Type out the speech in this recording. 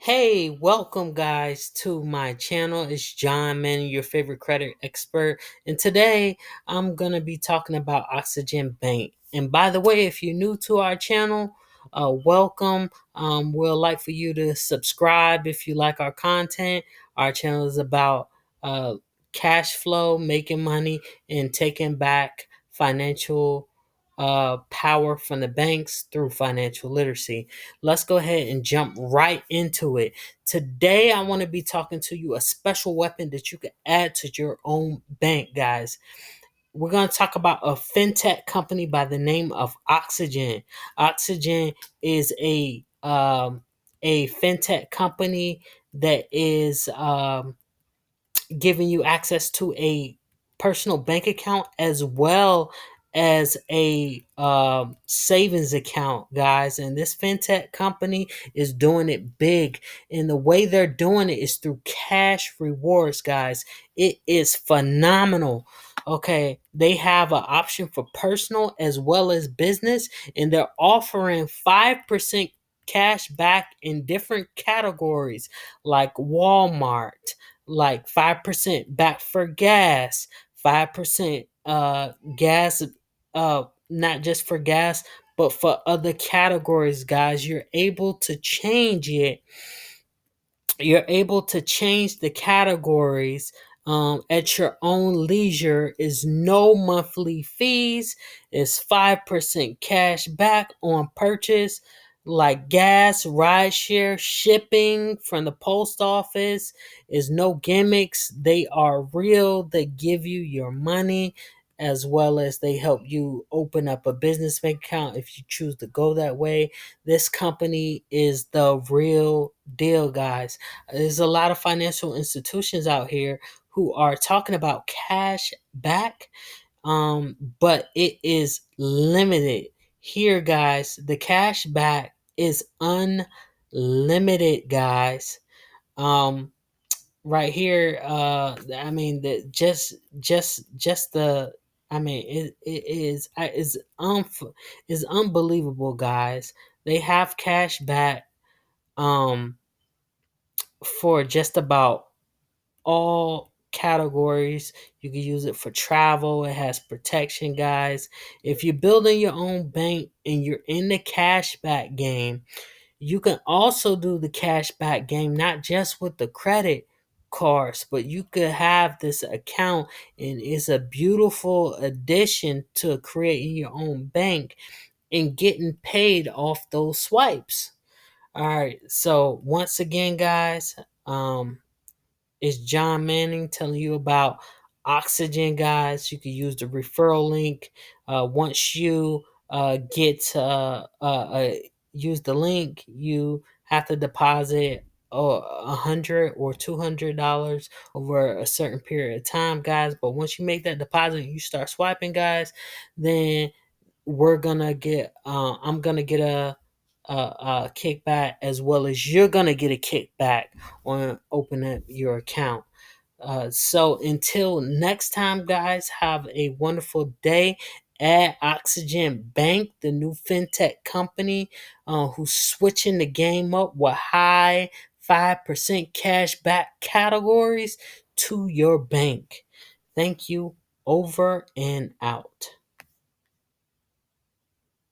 Hey, welcome guys to my channel. It's John Manning, your favorite credit expert. And today I'm going to be talking about Oxygen Bank. And by the way, if you're new to our channel, welcome. We'd like for you to subscribe if you like our content. Our channel is about uh, cash flow, making money, and taking back financial power from the banks through financial literacy. Let's go ahead and jump right into it. Today, I want to be talking to you a special weapon that you can add to your own bank, guys. We're going to talk about a fintech company by the name of Oxygen. Oxygen is a fintech company that is giving you access to a personal bank account as well as a savings account, guys. And this fintech company is doing it big, and the way they're doing it is through cash rewards, guys. It is phenomenal. Okay, they have an option for personal as well as business, and they're offering 5% cash back in different categories like Walmart, like 5% back for gas, 5% gas, not just for gas, but for other categories, guys. You're able to change the categories at your own leisure. Is no monthly fees. Is 5% cash back on purchase like gas, rideshare, shipping from the post office. Is no gimmicks. They are real. They give you your money, as well as they help you open up a business bank account if you choose to go that way. This company is the real deal, guys. There's a lot of financial institutions out here who are talking about cash back, but it is limited. Here, guys, the cash back is unlimited, guys. Um, right here, I mean, the just the. I mean, it is unbelievable, guys. They have cash back um for just about all categories. You can use it for travel. It has protection, guys. If you're building your own bank and you're in the cashback game, you can also do the cashback game not just with the credit cards, but you could have this account, and it's a beautiful addition to creating your own bank and getting paid off those swipes. All right. So once again, guys, it's John Manning telling you about Oxygen, guys. You can use the referral link. Once you get use the link, you have to deposit $100 or $200 over a certain period of time, guys. But once you make that deposit, you start swiping, guys. Then I'm gonna get a kickback, as well as you're gonna get a kickback on opening up your account. So until next time, guys, have a wonderful day at Oxygen Bank, the new fintech company who's switching the game up with high 5% cash back categories to your bank. Thank you. Over and out.